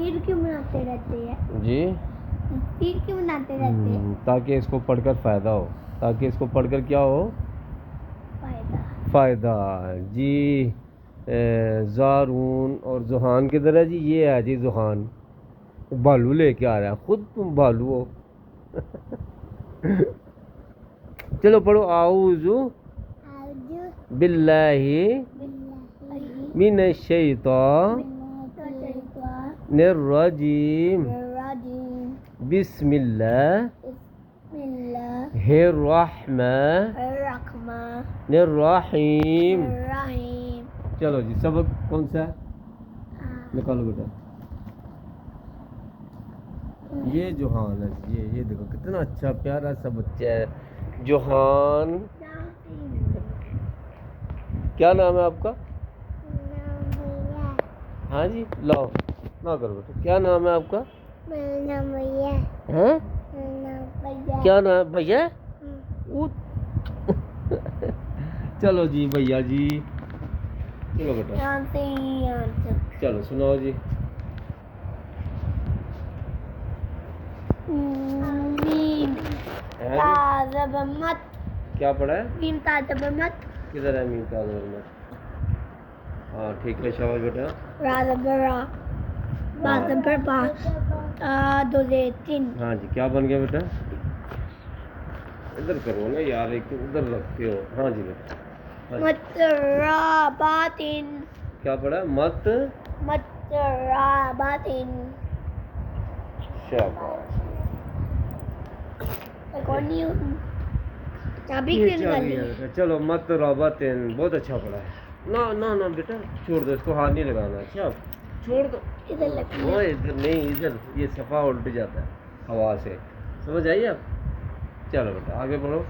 तीर क्यों बनाते रहते हैं जी? तीर क्यों बनाते रहते हैं? ताकि इसको पढ़कर फ़ायदा हो। ताकि इसको पढ़कर क्या हो? फ़ायदा जी। ज़ारून और जुहान किधर है जी? ये है जी जुहान। भालू लेके आ रहा है, खुद तुम भालू हो। चलो पढ़ो। आऊज़ु बिल्लाहि मिनश्शैतानिर्रजीम बिस्मिल्लाहिर्रहमानिर्रहीम। चलो जी, सबक कौन सा है? निकालो बेटा। ये जोहान है। ये देखो कितना अच्छा प्यारा सा बच्चा है जोहान। क्या नाम है आपका? हाँ जी, लाओ ना करो बेटा। क्या नाम है आपका? मेरा नाम भैया हैं? मेरा नाम भैया क्या नाम भैया? चलो जी भैया जी, चलो बेटा चलो सुनाओ जी। ताज़बमत क्या पढ़ा है? मीम ताज़बमत किधर है मीम ताज़बमत? हाँ ठीक है, शाबाश बेटा। राज़बरा बाज़बरबा तादुज़ेतिन। हाँ जी, क्या बन गया बेटा? इधर करो ना यार, एक तो उधर रखते हो। हाँ जी बेटा। मतराबातिन। क्या पढ़ा? मतराबातिन। शाबाश। चाबी ये क्यों चाबी निकाली? है बेटा। चलो मतराबातिन, बहुत अच्छा पढ़ा है। ना ना ना बेटा, छोड़ दो इसको, हाथ नहीं लगाना। अच्छा छोड़ दो। इधर लगती है। ओए इधर नहीं, इधर ये सफ़ा उल्ट जाता है हवा से। समझ आई आप? चलो बेटा आगे बढ़ो।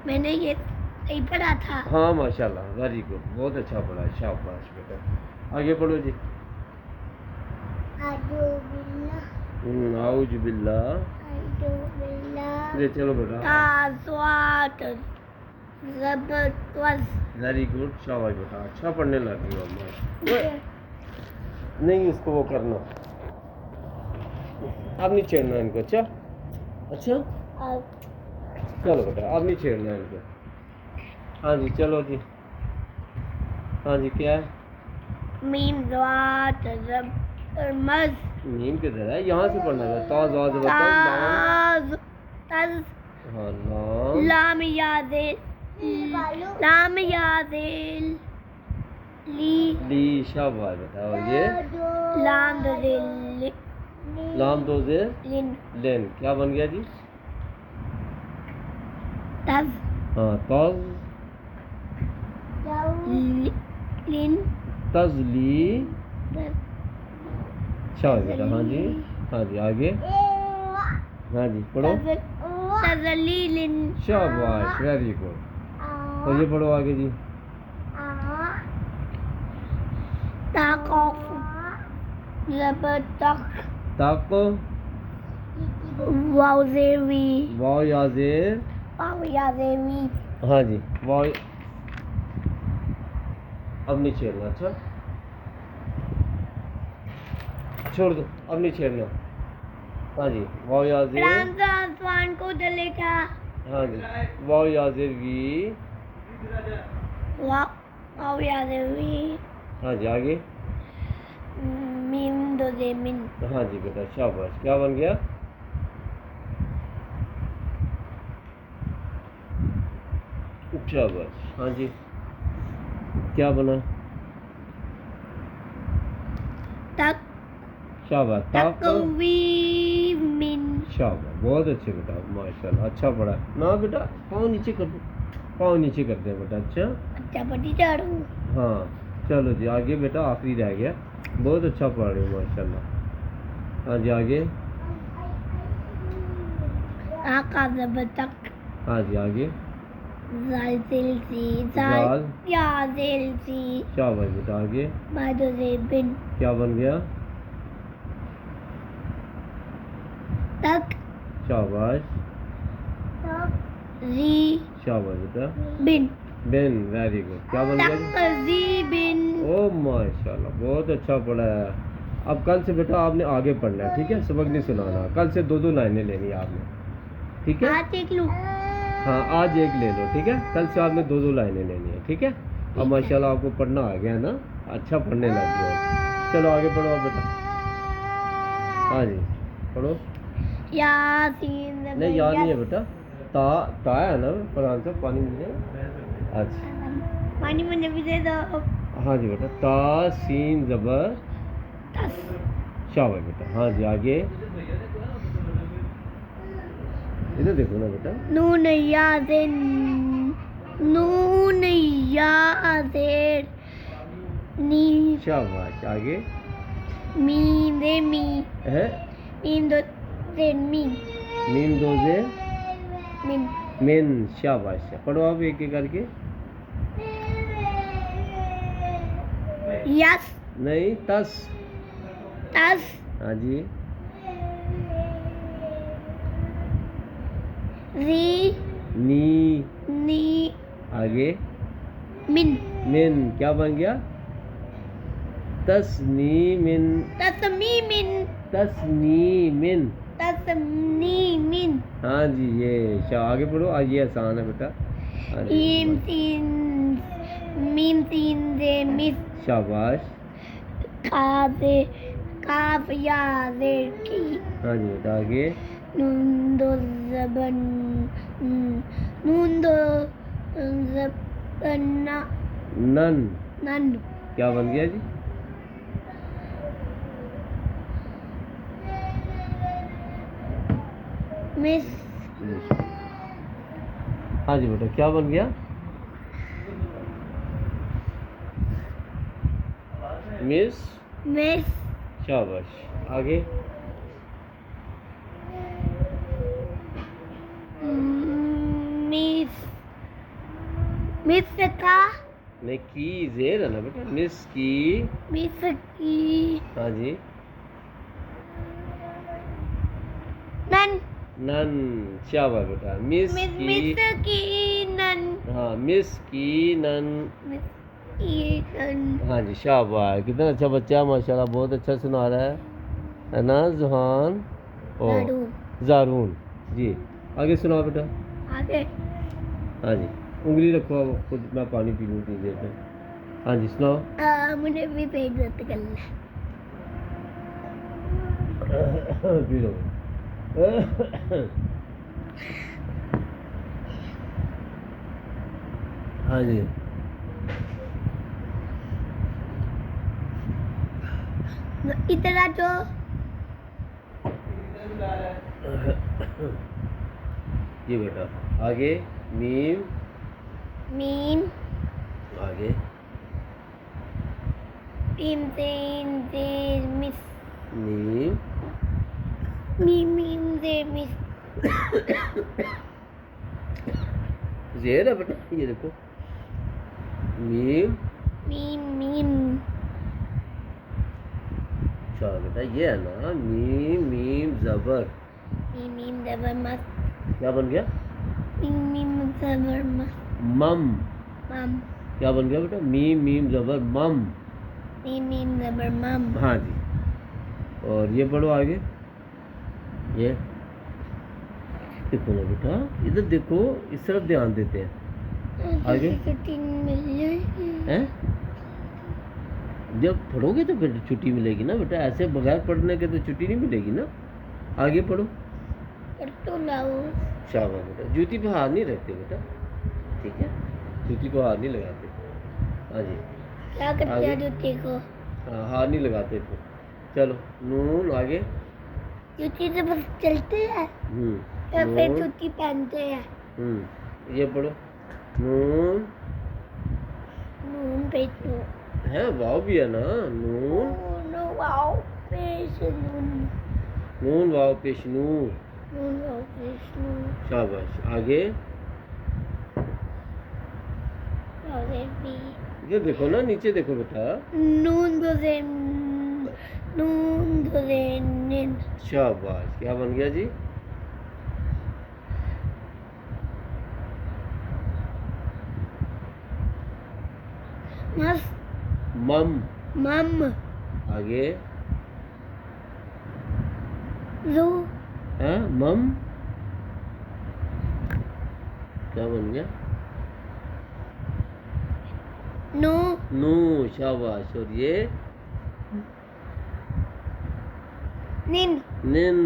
मैंने ये सही पढ़ा था। हाँ माशाल्लाह, वेरी गुड, बहुत अच्छा पढ़ा है। शाबाश बेटा, आगे बढ़ो जी। आऊज़ु बिल्लाह। ये चलो बेटा, वेरी गुड, शाबाश बेटा, अच्छा पढ़ने लगी हो। नहीं इसको वो करना, अब नहीं छेड़ना इनको। अच्छा अच्छा चलो बेटा, अब नहीं छेड़ना इनको। हाँ जी चलो जी। हाँ जी क्या है? मीम मीम किधर है? यहाँ से पढ़ना है। ताज़ हाँ लाम यादिल ली। शाबाश बेटा। और ये लाम लाम दो ज़ेर लेन, क्या बन गया जी? तज हाँ ताज़ लिन तज़ली। शाबाश बेटा। हाँ जी, हाँ जी आगे। हाँ जी पढ़ो। तज़लीलिन। शाबाश, वेरी गुड। तो ये पढ़ो आगे जी। ताक़ुफ़ ज़बतक ताको वाज़ेवी वाओ याज़ेर। हाँ जी वाओ, अब नहीं छेड़ना। अच्छा छोड़ दो, अब नहीं छेड़ना। हाँ जी वाओ याज़ेर। आसमान को जलेगा। हाँ जी वाओ याज़ेर वी। वाओ याज़ेवी। हाँ जी आगे। मीम दो ज़ेमिन। हाँ जी बेटा शाबाश, क्या बन गया? शाबाश। हाँ जी क्या बना? तक शाबाश। तक़वीमिन। शाबाश, बहुत अच्छे बेटा, माशाल्लाह, अच्छा पढ़ा ना बेटा। पाँव नीचे कर दो, पाँव नीचे करते हैं बेटा। अच्छा अच्छा पढ़ी जा रहा हूँ। हाँ चलो जी आगे बेटा, आखिरी रह गया। बहुत अच्छा पढ़ रहे हो माशाल्लाह। हाँ जी आगे। आका ज़बतक हाँ जी आगे। ज़ाल शाबाश बेटा आगे। बादो ज़ेबिन। क्या बन गया? तक शाबाश। ज़ी शाबाश बेटा। बिन। बिन, वेरी गुड, क्या बन गया? तक़ज़ीबिन। ओ माशाल्लाह, बहुत अच्छा पढ़ा है। अब कल से बेटा आपने आगे पढ़ना है, ठीक है, सबक नहीं सुनाना। कल से 2-2 लाइनें लेनी है आपने, ठीक है। आज एक लूँ। हाँ आज एक ले लो, ठीक है। कल से आपने 2-2 लाइनें लेनी है, ठीक है। अब माशाल्लाह आपको पढ़ना आ गया ना, अच्छा पढ़ने लग गया। चलो आगे पढ़ो अब बेटा। हाँ जी पढ़ो। यासीन नहीं याद नहीं है बेटा। ता है ना कुरान से, पानी मुझे। अच्छा पानी मुझे भी दे दो। हाँ जी बेटा, ता सीन ज़बर तस। शाबाश बेटा। हाँ जी आगे इधर देखो ना बेटा। नून यादिन, नून यादिन, नी शाबाश आगे मीम दे मी, है मीम दो दे मी, मीम दो से मीम मेन। शाबाश पढ़ो आप एक एक करके। यस नहीं तस। तस हाँ जी री नी नी आगे मिन मिन क्या बन गया? तस्नीमिन। तस्मीमिन तस्नीमिन। तस्नीमिन हाँ जी ये आगे पढ़ो। आज ये आसान है बेटा। अरे मीम तीन, मीम तीन दे मिस, शाबाश। काफे काफ या दे की, हाँ जी बेटा आगे नून दो जबन, नून दो जबना नन नन क्या बन गया जी? मिस हाँ जी बेटा क्या बन गया? मिस। मिस शाबाश आगे मिस मिस का नहीं की जेर है ना बेटा। मिस की। मिस की हाँ जी नन नन। शाबाश बेटा मिस मिस की। मिस की नन हाँ मिस की नन। मिस की नन हाँ जी शाबाश। कितना अच्छा बच्चा माशाल्लाह, बहुत अच्छा सुना रहा है ना जुहान और जारून। जारून जी। आगे सुनाओ बेटा। आगे हाँ जी उंगली रखो अब खुद, मैं पानी पी लूँ इतनी देर में। हाँ जी सुनाओ। मुझे भी पेट दर्द करना है। P low. हाँ जी इधर आ जो जी बेटा आगे मीम। मीम आगे मीम तीन देर मिस, मीम। मीम देर मिस, जेर है बेटा, ये देखो मीम। मीम अच्छा बेटा ये है ना मीम मीम जबर। मीम जबर मस्त, क्या बन गया? मीम जबर मस्त, मम। मम क्या बन गया बेटा? मीम मीम जबर मम। मीम जबर मम। हाँ जी और ये पढ़ो आगे। ये देखो ना बेटा, इधर देखो, इस तरफ ध्यान देते हैं। आगे छुट्टी मिल जाएगी। हैं? जब पढ़ोगे तो फिर छुट्टी मिलेगी ना बेटा, ऐसे बगैर पढ़ने के तो छुट्टी नहीं मिलेगी ना। आगे पढ़ो। कर तो लाओ। शाबाश बेटा, जूती पे हाथ नहीं रखते बेटा, ठीक है, जूती को हाथ नहीं लगाते। हाँ जी क्या करते आगे? हैं जूती को? हाँ हाथ नहीं लगाते थे। चलो नून आगे। जूती से बस चलते हैं या फिर नून। जूती पहनते हैं? ये पढ़ो नून। नून पे नून, है वाव भी है ना, नून। नून वाओ पेश नून, नून वाव पेश नू। नून वाओ पेश नून। शाबाश आगे। और भी ये देखो ना, नीचे देखो बेटा। नून गुज़े, नून गुज़े निन। शाबाश क्या बन गया जी? मस्त मम। मम। आगे जू है मम क्या बन गया नो नू शाबाश और ये निन निन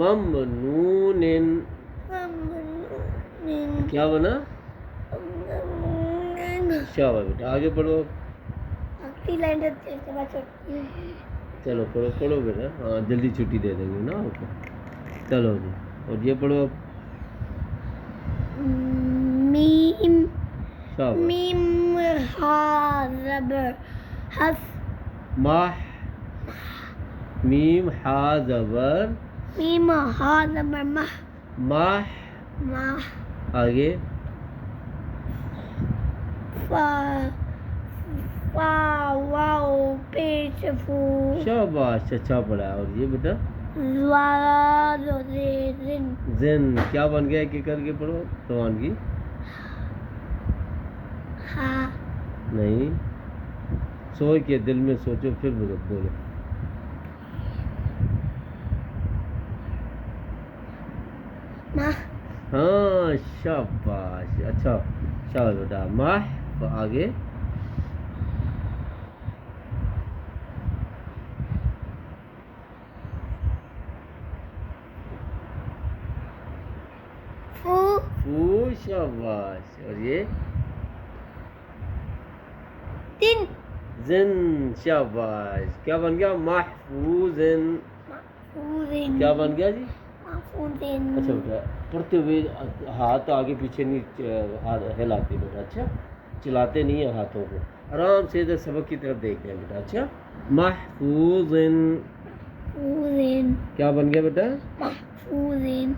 मम नू निन निन क्या बना शाबाश बेटा आगे पढ़ो अगली लाइन अच्छे से बचो चलो पढ़ो पढ़ो बेटा हाँ जल्दी छुट्टी दे देंगे ना आपको चलो जी और ये पढ़ो अब मीम शाबाश मीम हा ज़बर हस माह मीम हा जबर मीम हा ज़बर मह माह मह आगे फा फा वाओ पेश फू शाबाश अच्छा पढ़ा और ये बेटा ज़्वा ज़ो ज़े ज़िन जिन क्या बन गया एक एक करके पढ़ो रवानगी हा नहीं सोच के दिल में सोचो फिर बोलो मह हाँ शाबाश अच्छा शाबाश बेटा माह तो आगे फू फू शाबाश और ये दिन जिन शाबाश क्या बन गया महफूजिन महफूजिन क्या बन गया जी महफूजिन अच्छा बेटा पढ़ते हुए हाथ आगे पीछे नहीं हाथ हिलाते बेटा अच्छा चलाते नहीं है हाथों को आराम से इधर सबक की तरफ देखते हैं बेटा अच्छा महफूजिन महफूजिन क्या बन गया बेटा महफूजिन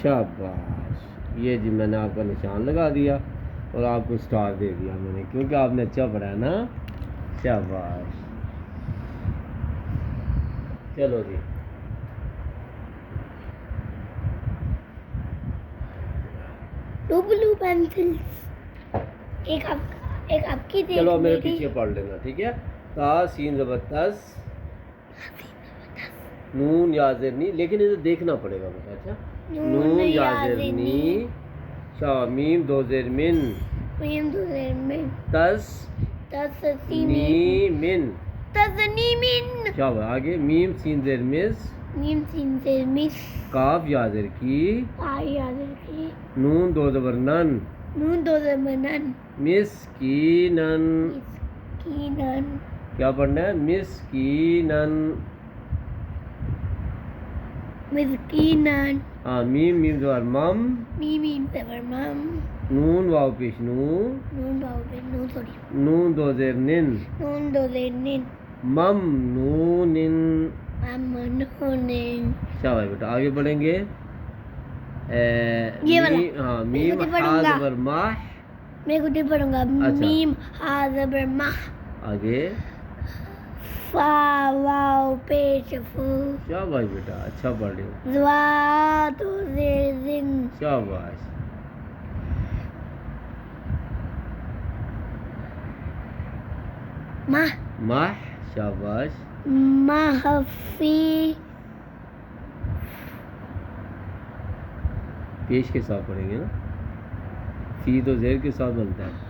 शाबाश ये जी मैंने आपका निशान लगा दिया और आपको स्टार दे दिया मैंने क्योंकि आपने अच्छा पढ़ा है ना शाबाश चलो जी दो ब्लू पेंसिल एक आपकी दे चलो मेरे पीछे पढ़ लेना ठीक है ता सीन ज़बरदस्त नून याज़रनी लेकिन इसे देखना पड़ेगा बेटा अच्छा नून याज़रनी शामीम दो ज़ेर मिन मीम दो ज़ेर मिन तस नीमिन तज़नीमिन क्या हुआ आगे मीम सीन ज़ेर मिस मीम सीन ज़ेर मिस काफ याज़र की आई याज़र की नून दो ज़बर नन नून दो ज़बर नन मिस्कीनन मिस्कीनन क्या पढ़ना है मिस्कीनन मिस्कीनन हाँ मीम मीम ज़बर मम मीम ज़बर मम नून वाव पेश नू नून वाव पे नून सॉरी नून दो ज़ेर निन नून दो ज़ेर निन मम नूनिन ममनूनिन शाबाश बेटा आगे बढ़ेंगे ये वाला हाँ मैं मीम खुद ही हा पढ़ूंगा। ज़बर माह मैं खुद ही पढ़ूंगा अच्छा। मीम हा ज़बर मह आगे फा वाव पेश फू शाबाश बेटा अच्छा पढ़ रहे हो ज़्वा दो ज़ेर ज़िन शाबाश मह माह शाबाश महफी पेश के साथ पढ़ेंगे ना फी तो ज़ेर के साथ बनता है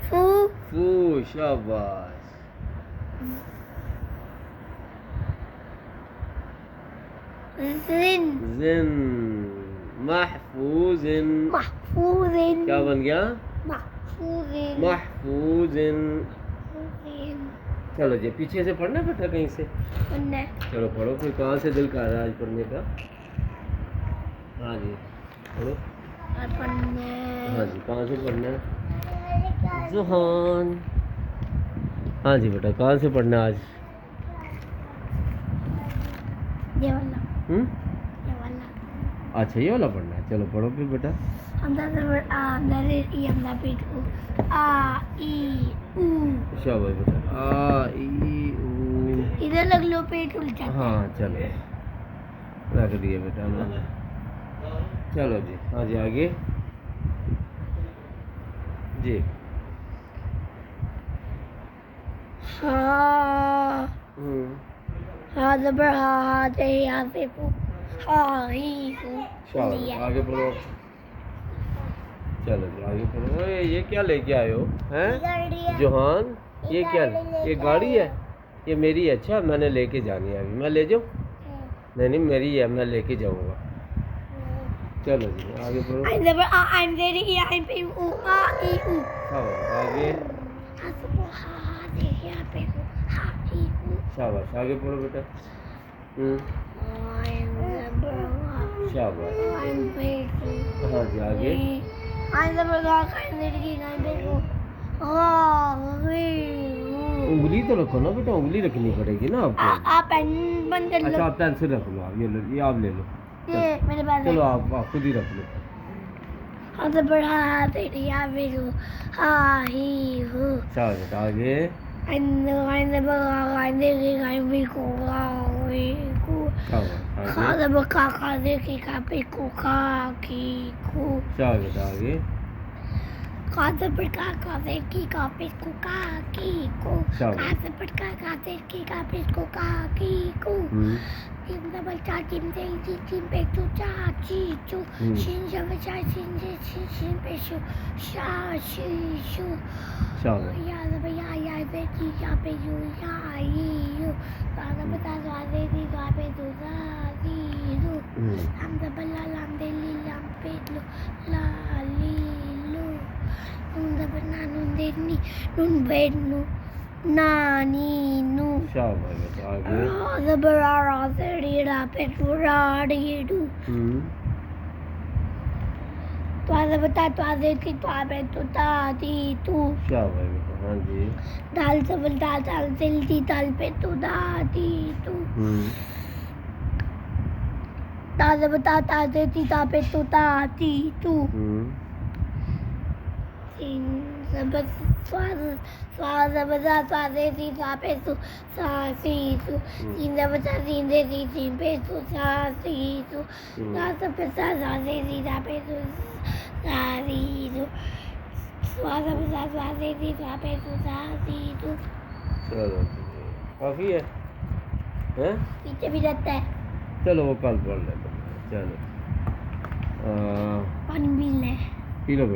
फू फू शाबाश ज़िन जिन महफूजिन महफूजिन क्या बन गया महफूजिन महफूजिन महफूजिन चलो जी पीछे से पढ़ना बेटा कहीं से पढ़ना चलो पढ़ो फिर कहाँ से दिल कर रहा है आज पढ़ने का हाँ जी पढ़ो और पढ़ना हाँ जी कहाँ से पढ़ना है जुहान हाँ जी बेटा कहाँ से पढ़ना है आज ये वाला ये वाला अच्छा ये वाला पढ़ना है चलो पढ़ो फिर बेटा हमदा ज़बर आ हमदा ज़ेर ई हमदा पेट ऊ आ ई ऊ शाबाश बेटा आ ई ऊ इधर लग लो पेट उल्टा हाँ चलो रख दिए बेटा मैंने चलो जी हाँ जी आगे जी हा हा जबर हा हा ते या पे को हा ही हु शाबाश लिया आगे पढ़ो चलो जी आगे पढ़ो ओए ये क्या लेके आए हो हैं जोहान ये क्या ये गाड़ी है ये मेरी है अच्छा मैंने लेके जानी है अभी मैं ले जाऊँ नहीं नहीं मेरी है मैं लेके जाऊँगा चलो जी आगे पढ़ो I'm जबर आ I'm there या I'm पे उ आ ई उ शाबाश आगे हा जबर हा हा ते या पे को हा ही हु शाबाश आगे पढ़ो बेटा हम्म I'm जबर हा शाबाश I'm पे को हाँ जी आगे I'm जबर हा I'm there I'm पे को हा ही हु उंगली तो रखो ना बेटा उंगली रखनी पड़ेगी ना आपको आप पेन बंद कर अच्छा लो आप पेंसिल रख लो आप ये लो ये आप ले लो ये मेरे पास चलो है आप खुद ही रख लो हाँ तो बड़ा तेरी या पे को हाँ ही हूँ चलो बेटा आगे आइंदे बगा आइंदे की भी को शाबाश खा आगे दे बका खा दे की का पे को खा की को चलो बेटा आगे खा दे बका खा दे की का पे को खा की को शाबाश। खा दे बका खा दे की का पे को खा की को Tim double cha tim day tim pe tu cha chi chu shin java cha shin je shin pe shu sha shi shu शाबाश ya la ba ya pe ti ya pe yu ya yi yu ba da ba ta za de di ga pe tu za di du lam da ba la lam de li lam pe lu la li lu nun da ba na nun de ni nun be nu na ni nu शाबाश बेटा आगे the barara the rira petura didu twaza bata twaze ki twabe tu ta ti tu शाबाश बेटा हाँ जी dal sabal dal dal til ti dal pe tu da ti tu taza bata taze ti ta pe tu ta ti tu sin sabat swaza bata twaze ti ta pe tu sa si tu sin bata sin de ti sin pe tu sa si tu taza bata taze ti ta pe tu sa si tu swaza bata twaze ti ta pe tu sa si tu चलो काफ़ी है हैं पीछे भी रहता है चलो वो कल पढ़ लेते हैं चलो पानी भी ले पी लो बेटा